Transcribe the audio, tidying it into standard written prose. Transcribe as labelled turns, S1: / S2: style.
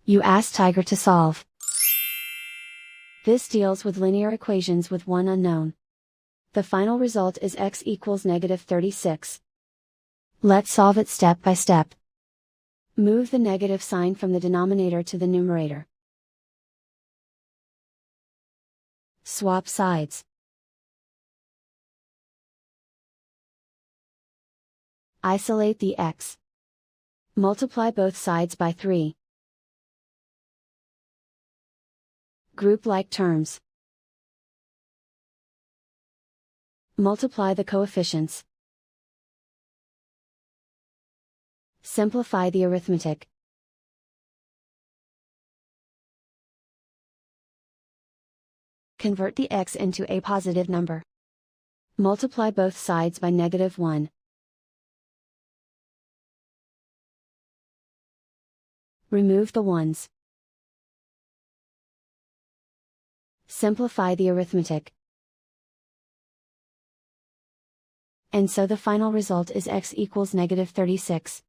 S1: You ask Tiger to solve. This deals with linear equations with one unknown. The final result is x equals -36. Let's solve it step by step. Move the negative sign from the denominator to the numerator. Swap sides. Isolate the x. Multiply both sides by 3. Group like terms. Multiply the coefficients. Simplify the arithmetic. Convert the x into a positive number. Multiply both sides by -1. Remove the ones. Simplify the arithmetic. And so the final result is x equals -36.